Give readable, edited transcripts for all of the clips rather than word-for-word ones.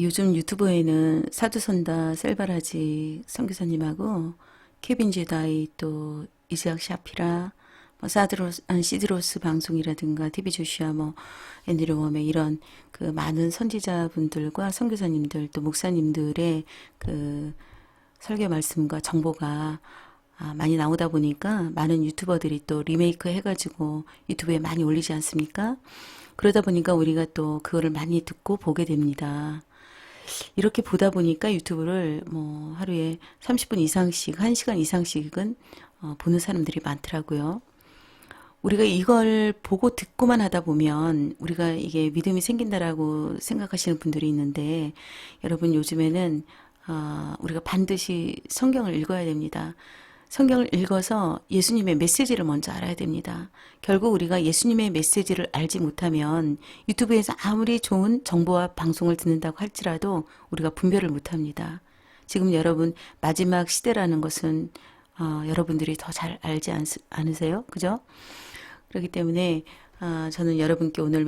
요즘 유튜브에는 사두선다 셀바라지 선교사님하고 케빈 제다이 또 이즈학 샤피라 시드로스 방송이라든가 TV 조슈아 앤드류 웜의 이런 그 많은 선지자분들과 선교사님들 또 목사님들의 그 설교 말씀과 정보가 많이 나오다 보니까 많은 유튜버들이 또 리메이크 해가지고 유튜브에 많이 올리지 않습니까? 그러다 보니까 우리가 또 그거를 많이 듣고 보게 됩니다. 이렇게 보다 보니까 유튜브를 뭐 하루에 30분 이상씩, 1시간 이상씩은 보는 사람들이 많더라고요. 우리가 이걸 보고 듣고만 하다 보면 우리가 이게 믿음이 생긴다라고 생각하시는 분들이 있는데, 여러분 요즘에는 우리가 반드시 성경을 읽어야 됩니다. 성경을 읽어서 예수님의 메시지를 먼저 알아야 됩니다. 결국 우리가 예수님의 메시지를 알지 못하면 유튜브에서 아무리 좋은 정보와 방송을 듣는다고 할지라도 우리가 분별을 못합니다. 지금 여러분 마지막 시대라는 것은 여러분들이 더 잘 알지 않으세요? 그죠? 그렇기 때문에 저는 여러분께 오늘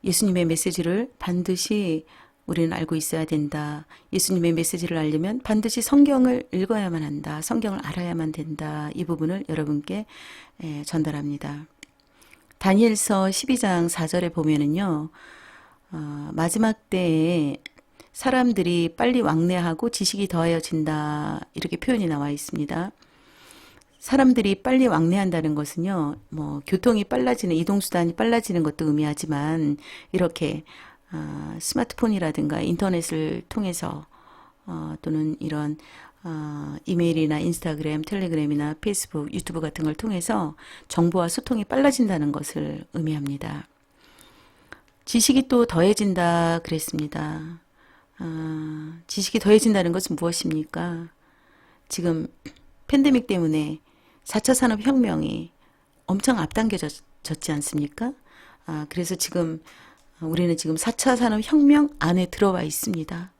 예수님의 메시지를 반드시 우리는 알고 있어야 된다. 예수님의 메시지를 알려면 반드시 성경을 읽어야만 한다. 성경을 알아야만 된다. 이 부분을 여러분께 전달합니다. 다니엘서 12장 4절에 보면은요, 마지막 때에 사람들이 빨리 왕래하고 지식이 더하여진다. 이렇게 표현이 나와 있습니다. 사람들이 빨리 왕래한다는 것은요, 교통이 빨라지는, 이동수단이 빨라지는 것도 의미하지만, 이렇게, 스마트폰이라든가 인터넷을 통해서, 또는 이런, 이메일이나 인스타그램, 텔레그램이나 페이스북, 유튜브 같은 걸 통해서 정보와 소통이 빨라진다는 것을 의미합니다. 지식이 또 더해진다 그랬습니다. 지식이 더해진다는 것은 무엇입니까? 지금 팬데믹 때문에 4차 산업혁명이 엄청 앞당겨졌지 않습니까? 그래서 우리는 지금 4차 산업혁명 안에 들어와 있습니다.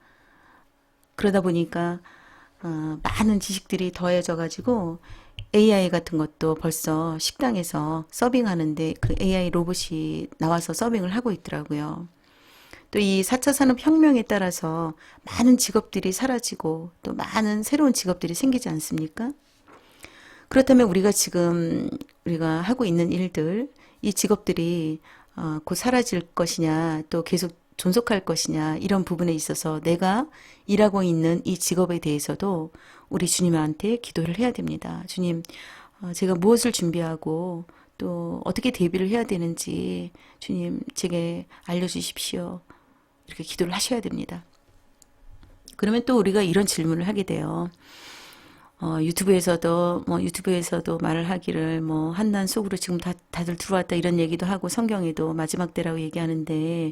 그러다 보니까 많은 지식들이 더해져가지고 AI 같은 것도 벌써 식당에서 서빙하는데 그 AI 로봇이 나와서 서빙을 하고 있더라고요. 또 이 4차 산업혁명에 따라서 많은 직업들이 사라지고 또 많은 새로운 직업들이 생기지 않습니까? 그렇다면 우리가 하고 있는 일들, 이 직업들이 곧 사라질 것이냐, 또 계속 존속할 것이냐, 이런 부분에 있어서 내가 일하고 있는 이 직업에 대해서도 우리 주님한테 기도를 해야 됩니다. 주님, 제가 무엇을 준비하고 또 어떻게 대비를 해야 되는지 주님 제게 알려주십시오. 이렇게 기도를 하셔야 됩니다. 그러면 또 우리가 이런 질문을 하게 돼요. 유튜브에서도 말을 하기를 한난 속으로 지금 다들 들어왔다 이런 얘기도 하고 성경에도 마지막 때라고 얘기하는데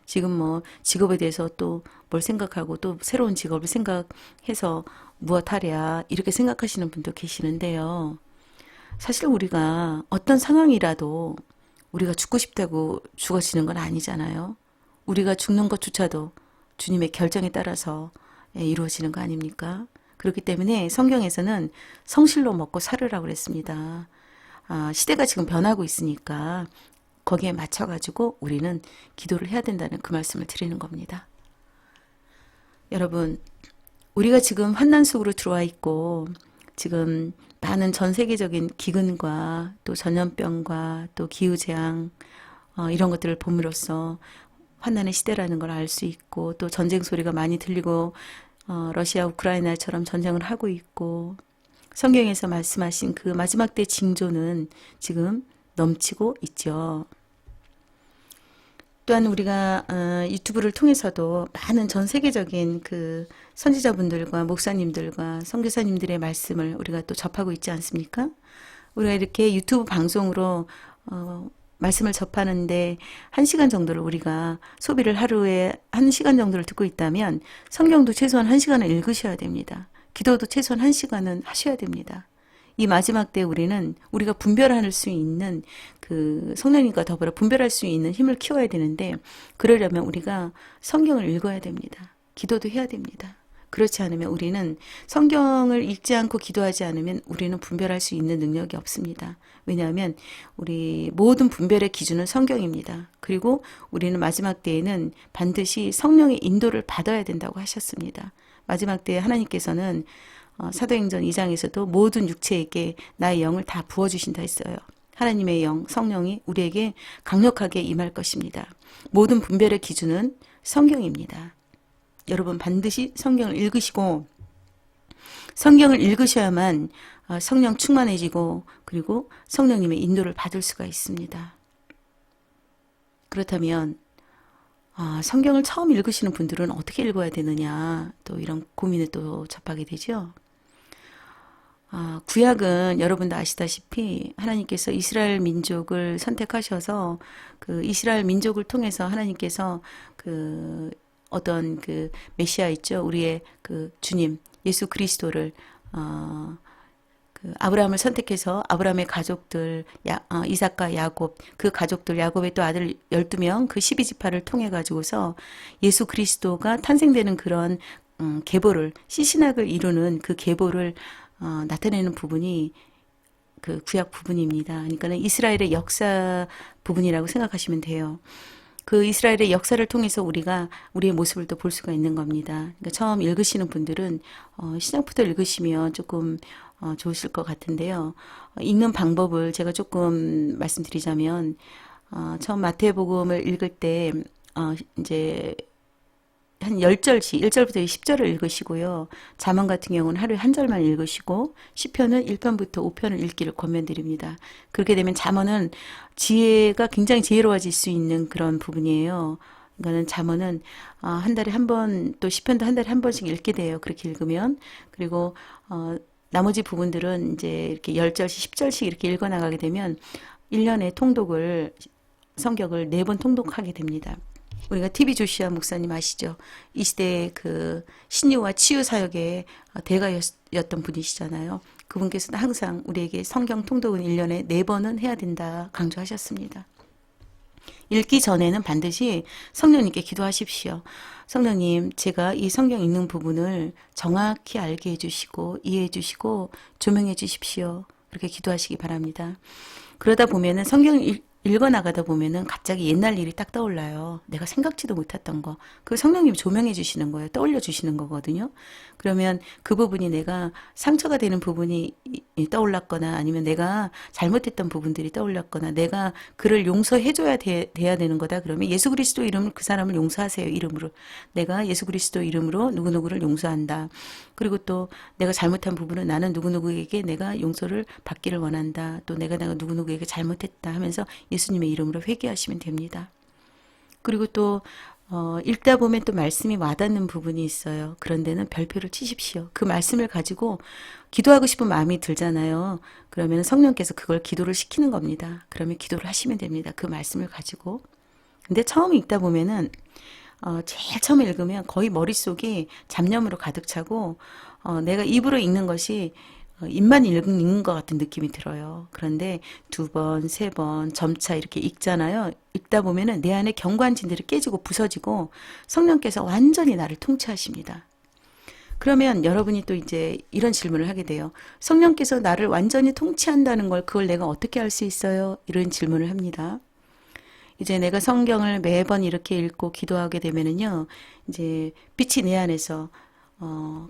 지금 직업에 대해서 또 뭘 생각하고 또 새로운 직업을 생각해서 무엇 하랴 이렇게 생각하시는 분도 계시는데요. 사실 우리가 어떤 상황이라도 우리가 죽고 싶다고 죽어지는 건 아니잖아요. 우리가 죽는 것조차도 주님의 결정에 따라서 이루어지는 거 아닙니까? 그렇기 때문에 성경에서는 성실로 먹고 살으라고 그랬습니다. 시대가 지금 변하고 있으니까 거기에 맞춰가지고 우리는 기도를 해야 된다는 그 말씀을 드리는 겁니다. 여러분, 우리가 지금 환난 속으로 들어와 있고 지금 많은 전 세계적인 기근과 또 전염병과 또 기후재앙 이런 것들을 봄으로써 환난의 시대라는 걸 알 수 있고 또 전쟁 소리가 많이 들리고 러시아 우크라이나처럼 전쟁을 하고 있고 성경에서 말씀하신 그 마지막 때 징조는 지금 넘치고 있죠. 또한 우리가 유튜브를 통해서도 많은 전 세계적인 그 선지자분들과 목사님들과 선교사님들의 말씀을 우리가 또 접하고 있지 않습니까? 우리가 이렇게 유튜브 방송으로 말씀을 접하는데 1시간 정도를 우리가 소비를 하루에 1시간 정도를 듣고 있다면 성경도 최소한 1시간을 읽으셔야 됩니다. 기도도 최소한 1시간은 하셔야 됩니다. 이 마지막 때 우리가 분별할 수 있는 그 성령님과 더불어 분별할 수 있는 힘을 키워야 되는데 그러려면 우리가 성경을 읽어야 됩니다. 기도도 해야 됩니다. 그렇지 않으면 우리는 성경을 읽지 않고 기도하지 않으면 우리는 분별할 수 있는 능력이 없습니다. 왜냐하면 우리 모든 분별의 기준은 성경입니다. 그리고 우리는 마지막 때에는 반드시 성령의 인도를 받아야 된다고 하셨습니다. 마지막 때에 하나님께서는 사도행전 2장에서도 모든 육체에게 나의 영을 다 부어주신다 했어요. 하나님의 영, 성령이 우리에게 강력하게 임할 것입니다. 모든 분별의 기준은 성경입니다. 여러분 반드시 성경을 읽으시고 성경을 읽으셔야만 성령 충만해지고 그리고 성령님의 인도를 받을 수가 있습니다. 그렇다면 성경을 처음 읽으시는 분들은 어떻게 읽어야 되느냐 또 이런 고민을 또 접하게 되죠. 구약은 여러분도 아시다시피 하나님께서 이스라엘 민족을 선택하셔서 그 이스라엘 민족을 통해서 하나님께서 그 어떤 그 메시아 있죠. 우리의 그 주님 예수 그리스도를 그 아브라함을 선택해서 아브라함의 가족들 이삭과 야곱 그 가족들 야곱의 또 아들 12명 그 12지파를 통해 가지고서 예수 그리스도가 탄생되는 그런 계보를 시신학을 이루는 그 계보를 나타내는 부분이 그 구약 부분입니다. 그러니까는 이스라엘의 역사 부분이라고 생각하시면 돼요. 그 이스라엘의 역사를 통해서 우리가 우리의 모습을 또 볼 수가 있는 겁니다. 그러니까 처음 읽으시는 분들은 시작부터 읽으시면 조금 좋으실 것 같은데요. 읽는 방법을 제가 조금 말씀드리자면 처음 마태복음을 읽을 때 이제 한 10절씩 1절부터 10절을 읽으시고요. 잠언 같은 경우는 하루에 한 절만 읽으시고 시편은 1편부터 5편을 읽기를 권면드립니다. 그렇게 되면 잠언은 지혜가 굉장히 지혜로워질 수 있는 그런 부분이에요. 그러니까는 잠언은 한 달에 한 번, 또 시편도 한 달에 한 번씩 읽게 돼요. 그렇게 읽으면. 그리고 나머지 부분들은 이제 이렇게 10절씩 10절씩 이렇게 읽어 나가게 되면 1년에 통독을 성경을 4번 통독하게 됩니다. 우리가 TV 조시아 목사님 아시죠? 이 시대의 그 신유와 치유 사역의 대가였던 분이시잖아요. 그분께서는 항상 우리에게 성경 통독은 1년에 4번은 해야 된다 강조하셨습니다. 읽기 전에는 반드시 성령님께 기도하십시오. 성령님, 제가 이 성경 읽는 부분을 정확히 알게 해주시고 이해해 주시고 조명해 주십시오. 그렇게 기도하시기 바랍니다. 그러다 보면은 성경을 읽어나가다 보면은 갑자기 옛날 일이 딱 떠올라요. 내가 생각지도 못했던 거. 그 성령님이 조명해 주시는 거예요. 떠올려 주시는 거거든요. 그러면 그 부분이 내가 상처가 되는 부분이 떠올랐거나 아니면 내가 잘못했던 부분들이 떠올랐거나 내가 그를 용서해 줘야 돼야 되는 거다. 그러면 예수 그리스도 이름으로 그 사람을 용서하세요. 이름으로. 내가 예수 그리스도 이름으로 누구누구를 용서한다. 그리고 또 내가 잘못한 부분은 나는 누구누구에게 내가 용서를 받기를 원한다. 또 내가 누구누구에게 잘못했다 하면서 예수님의 이름으로 회개하시면 됩니다. 그리고 또 읽다 보면 또 말씀이 와닿는 부분이 있어요. 그런 데는 별표를 치십시오. 그 말씀을 가지고 기도하고 싶은 마음이 들잖아요. 그러면 성령께서 그걸 기도를 시키는 겁니다. 그러면 기도를 하시면 됩니다. 그 말씀을 가지고. 근데 처음 읽다 보면은 제일 처음에 읽으면 거의 머릿속이 잡념으로 가득 차고 내가 입으로 읽는 것이 입만 읽는 것 같은 느낌이 들어요. 그런데 2번, 3번 점차 이렇게 읽잖아요. 읽다 보면은 내 안에 경관진들이 깨지고 부서지고 성령께서 완전히 나를 통치하십니다. 그러면 여러분이 또 이제 이런 질문을 하게 돼요. 성령께서 나를 완전히 통치한다는 걸 그걸 내가 어떻게 알 수 있어요? 이런 질문을 합니다. 이제 내가 성경을 매번 이렇게 읽고 기도하게 되면은요, 이제 빛이 내 안에서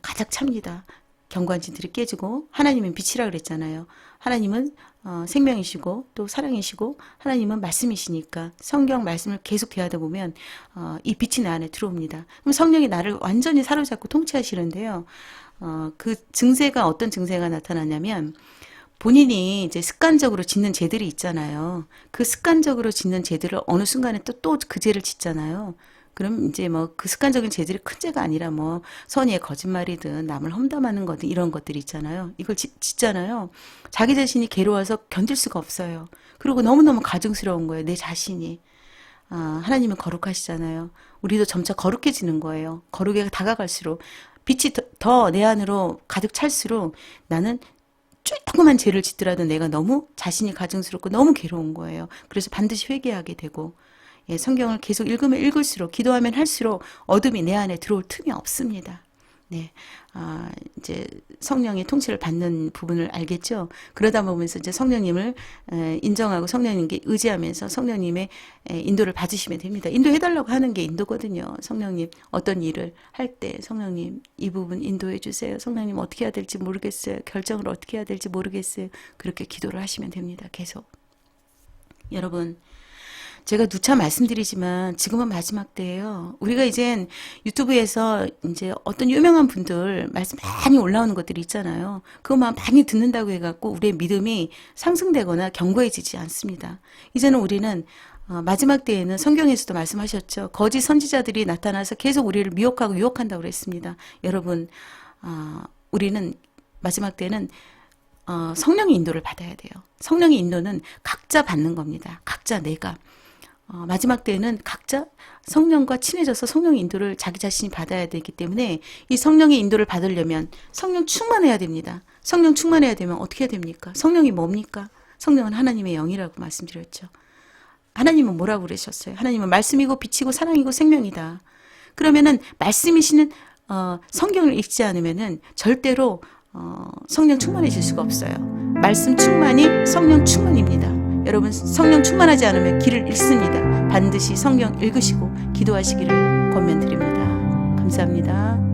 가득 찹니다. 경관진들이 깨지고 하나님은 빛이라 그랬잖아요. 하나님은 생명이시고 또 사랑이시고 하나님은 말씀이시니까 성경 말씀을 계속 대하다 보면 이 빛이 내 안에 들어옵니다. 그럼 성령이 나를 완전히 사로잡고 통치하시는데요. 그 증세가 어떤 증세가 나타나냐면 본인이 이제 습관적으로 짓는 죄들이 있잖아요. 그 습관적으로 짓는 죄들을 어느 순간에 또 그 죄를 짓잖아요. 그럼 이제 뭐 그 습관적인 죄들이 큰 죄가 아니라 뭐 선의의 거짓말이든 남을 험담하는 거든 이런 것들이 있잖아요. 이걸 짓잖아요. 자기 자신이 괴로워서 견딜 수가 없어요. 그리고 너무너무 가증스러운 거예요. 내 자신이. 하나님은 거룩하시잖아요. 우리도 점차 거룩해지는 거예요. 거룩에 다가갈수록 빛이 더 내 안으로 가득 찰수록 나는 조그만 죄를 짓더라도 내가 너무 자신이 가증스럽고 너무 괴로운 거예요. 그래서 반드시 회개하게 되고 성경을 계속 읽으면 읽을수록 기도하면 할수록 어둠이 내 안에 들어올 틈이 없습니다. 네, 이제 성령의 통치를 받는 부분을 알겠죠. 그러다 보면서 이제 성령님을 인정하고 성령님께 의지하면서 성령님의 인도를 받으시면 됩니다. 인도해달라고 하는 게 인도거든요. 성령님 어떤 일을 할 때 성령님 이 부분 인도해 주세요. 성령님 어떻게 해야 될지 모르겠어요. 결정을 어떻게 해야 될지 모르겠어요. 그렇게 기도를 하시면 됩니다. 계속. 여러분, 제가 누차 말씀드리지만 지금은 마지막 때예요. 우리가 이젠 유튜브에서 이제 어떤 유명한 분들 말씀 많이 올라오는 것들이 있잖아요. 그것만 많이 듣는다고 해갖고 우리의 믿음이 상승되거나 견고해지지 않습니다. 이제는 우리는 마지막 때에는 성경에서도 말씀하셨죠. 거짓 선지자들이 나타나서 계속 우리를 미혹하고 유혹한다고 그랬습니다. 여러분, 우리는 마지막 때는 성령의 인도를 받아야 돼요. 성령의 인도는 각자 받는 겁니다. 각자 내가. 마지막 때에는 각자 성령과 친해져서 성령의 인도를 자기 자신이 받아야 되기 때문에 이 성령의 인도를 받으려면 성령 충만해야 됩니다. 성령 충만해야 되면 어떻게 해야 됩니까? 성령이 뭡니까? 성령은 하나님의 영이라고 말씀드렸죠. 하나님은 뭐라고 그러셨어요? 하나님은 말씀이고 빛이고 사랑이고 생명이다. 그러면은 말씀이시는 성경을 읽지 않으면은 절대로 성령 충만해질 수가 없어요. 말씀 충만이 성령 충만입니다. 여러분, 성령 충만하지 않으면 길을 잃습니다. 반드시 성경 읽으시고 기도하시기를 권면드립니다. 감사합니다.